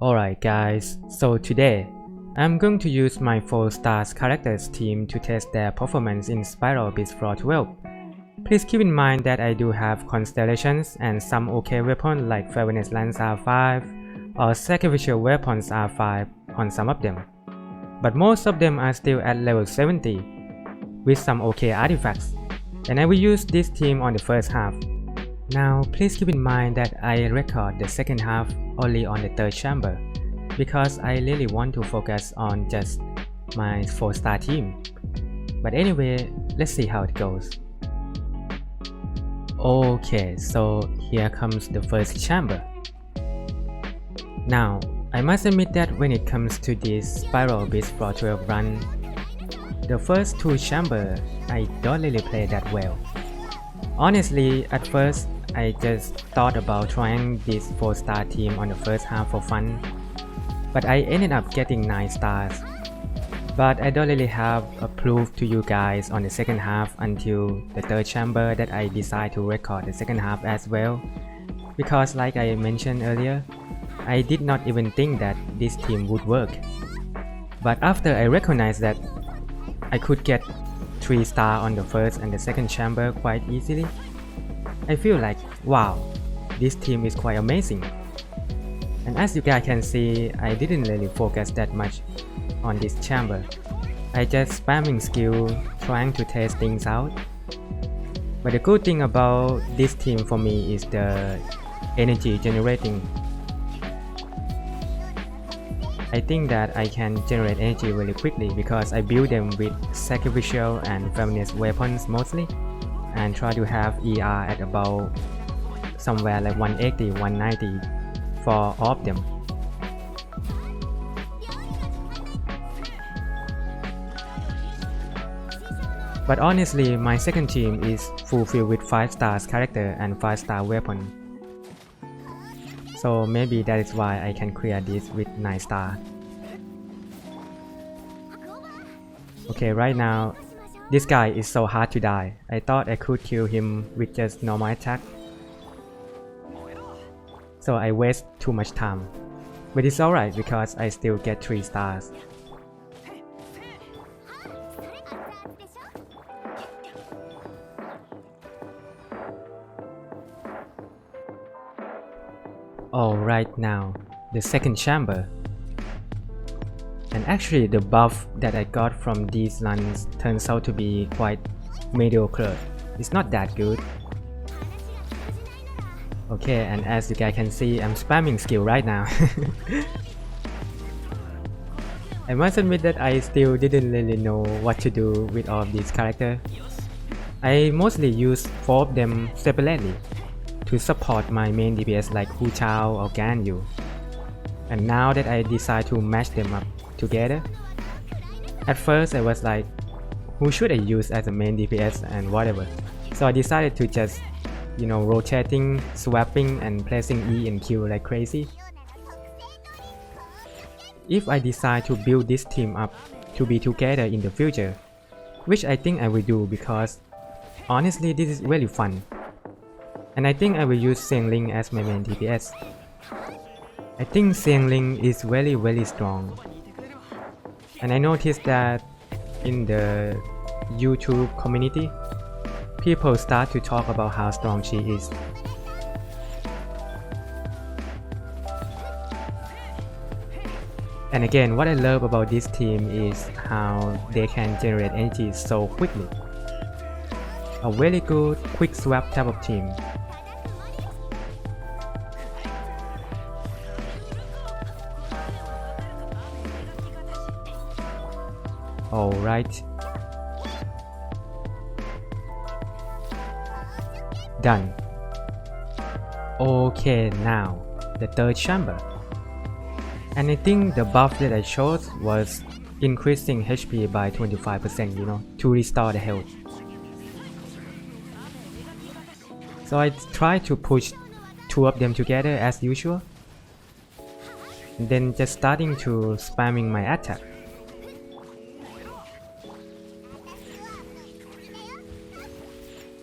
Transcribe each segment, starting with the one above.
Alright guys, so today I'm going to use my 4 stars characters team to test their performance in Spiral Beast Floor 12. Please keep in mind that I do have constellations and some okay weapons like Fairness Lance R5 or sacrificial weapons R5 on some of them. But most of them are still at level 70 with some okay artifacts, and I will use this team on the first half. Now please keep in mind that I record the second half only on the third chamber because I really want to focus on just my 4-star team. But anyway, let's see how it goes. Okay, so here comes the first chamber. Now, I must admit that when it comes to this Spiral Beast Floor 12 run, the first 2 chambers I don't really play that well. Honestly, at first, I just thought about trying this 4-star team on the first half for fun, but I ended up getting 9 stars. But I don't really have a proof to you guys on the second half until the third chamber that I decide to record the second half as well, because like I mentioned earlier, I did not even think that this team would work. But after I recognized that I could get 3 stars on the first and the second chamber quite easily, I feel like, wow, this team is quite amazing. And as you guys can see, I didn't really focus that much on this chamber. I just spamming skill, trying to test things out. But the good thing about this team for me is the energy generating. I think that I can generate energy really quickly because I build them with sacrificial and feminist weapons mostly, and try to have ER at about somewhere like 180, 190 for all of them. But honestly, my second team is fulfilled with 5 stars character and 5-star weapon. So maybe that is why I can clear this with 9 stars. Okay, right now, this guy is so hard to die. I thought I could kill him with just normal attack, so I waste too much time. But it's alright because I still get 3 stars. Alright, now the second chamber. And actually the buff that I got from these runs turns out to be quite mediocre. It's not that good. Okay, and as you guys can see, I'm spamming skill right now. I must admit that I still didn't really know what to do with all of these characters. I mostly use 4 of them separately to support my main DPS like Hu Chao or Gan Yu. And now that I decide to match them up together, at first I was like, who should I use as a main DPS and whatever. So I decided to just, rotating, swapping and placing E and Q like crazy. If I decide to build this team up to be together in the future, which I think I will do because honestly this is really fun. And I think I will use Xiangling as my main DPS. I think Xiangling is very strong. And I noticed that in the YouTube community, people start to talk about how strong she is. And again, what I love about this team is how they can generate energy so quickly. A very good quick swap type of team. Alright. Done. Okay, now the third chamber. And I think the buff that I chose was increasing HP by 25%, to restore the health. So I try to push 2 of them together as usual. And then just starting to spamming my attack.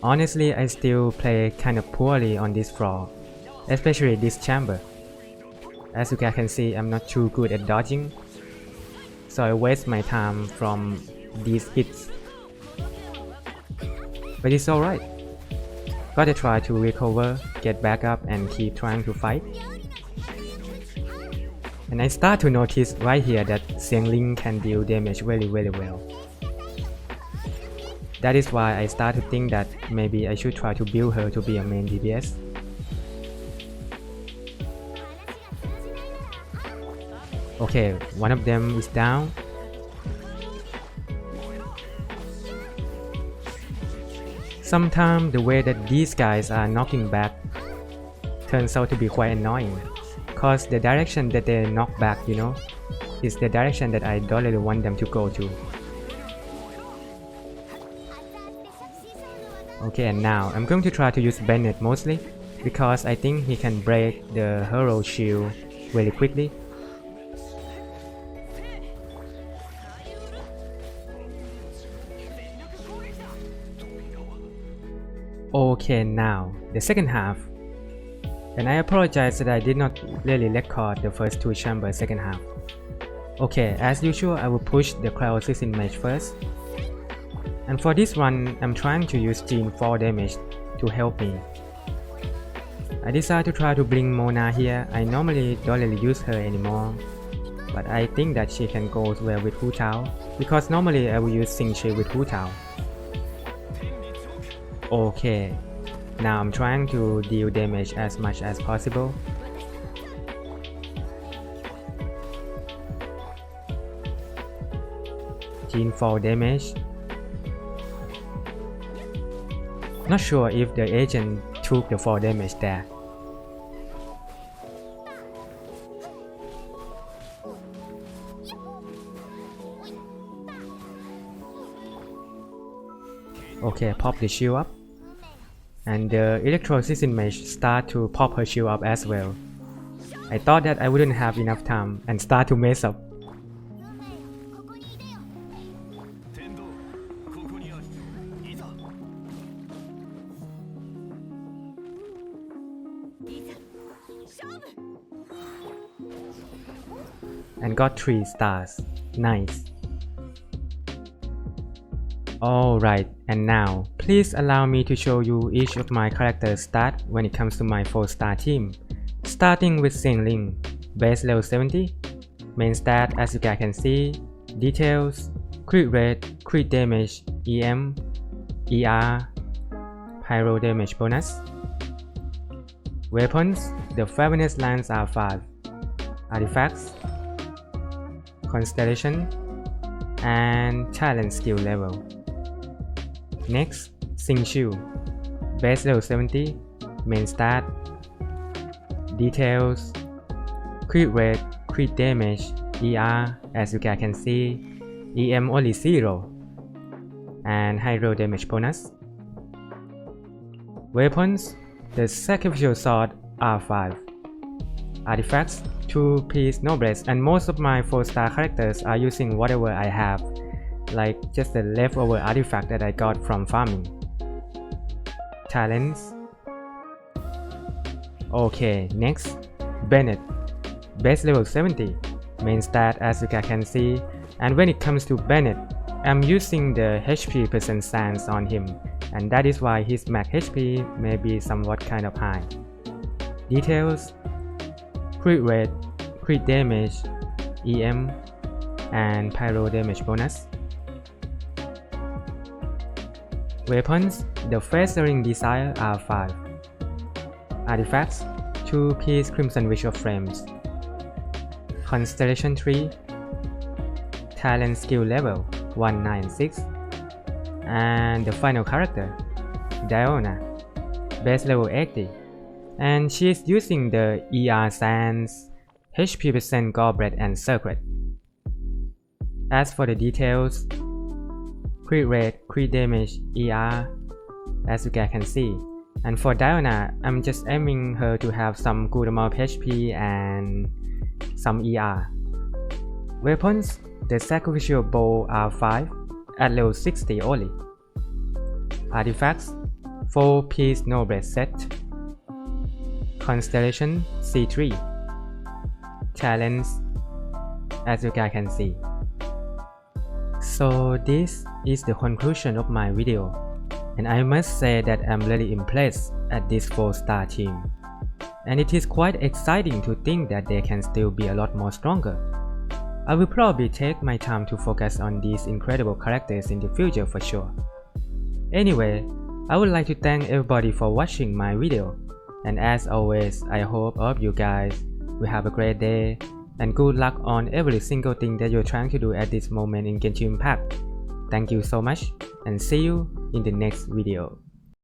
Honestly, I still play kind of poorly on this floor, especially this chamber. As you guys can see, I'm not too good at dodging, so I waste my time from these hits. But it's alright. Gotta try to recover, get back up and keep trying to fight. And I start to notice right here that Xiangling can deal damage very well. That is why I start to think that maybe I should try to build her to be a main DPS. Okay, one of them is down. Sometimes the way that these guys are knocking back turns out to be quite annoying, cause the direction that they knock back, you know, is the direction that I don't really want them to go to. Okay, and now I'm going to try to use Bennett mostly, because I think he can break the hero shield very quickly. Okay, now the second half, and I apologize that I did not really record the first two chambers second half. Okay, as usual I will push the Cryosis Mage first, and for this one I'm trying to use Gene 4 damage to help me. I decided to try to bring Mona here. I normally don't really use her anymore, but I think that she can go well with Hu Tao, because normally I will use Xingqi with Hu Tao. Okay, now I'm trying to deal damage as much as possible. Gene 4 damage. Not sure if the agent took the 4 damage there. Okay, pop the shield up. And the Electrosis Mage start to pop her shield up as well. I thought that I wouldn't have enough time and start to mess up. And got 3 stars. Nice. Alright, and now, please allow me to show you each of my characters' stats when it comes to my 4-star team. Starting with Xiangling, base level 70, main stat as you guys can see, details, crit rate, crit damage, EM, ER, pyro damage bonus. Weapons, the Fabulous Lance R5, artifacts, constellation, and talent skill level. Next, Xingqiu, base level 70, main stat, details, crit rate, crit damage, ER as you guys can see, EM only 0, and hydro damage bonus. Weapons, the Sacrificial Sword R5, artifacts, 2-piece noblesse, and most of my 4-star characters are using whatever I have, like just the leftover artifact that I got from farming. Talents. Okay, next, Bennett, base level 70, main stat as you guys can see, and when it comes to Bennett, I'm using the HP percent stance on him, and that is why his max HP may be somewhat kind of high. Details, crit rate, crit damage, EM, and pyro damage bonus. Weapons, the Festering Desire R5, artifacts, 2-piece Crimson Visual Frames, Constellation Tree, talent skill level 196, and the final character, Diona, base level 80, and she is using the ER Sands, HP percent Goblet and Circlet. As for the details, crit rate, crit damage, ER, as you guys can see. And for Diona, I'm just aiming her to have some good amount of HP and some ER. Weapons, the Sacrificial Bow R5 at level 60 only. Artifacts, 4-piece Noblesse set. Constellation C3. talents, as you guys can see. So this is the conclusion of my video, and I must say that I'm really impressed at this 4-star team, and it is quite exciting to think that they can still be a lot more stronger. I will probably take my time to focus on these incredible characters in the future for sure. Anyway, I would like to thank everybody for watching my video, and as always, I hope all of you guys will have a great day and good luck on every single thing that you're trying to do at this moment in Genshin Impact. Thank you so much, and see you in the next video.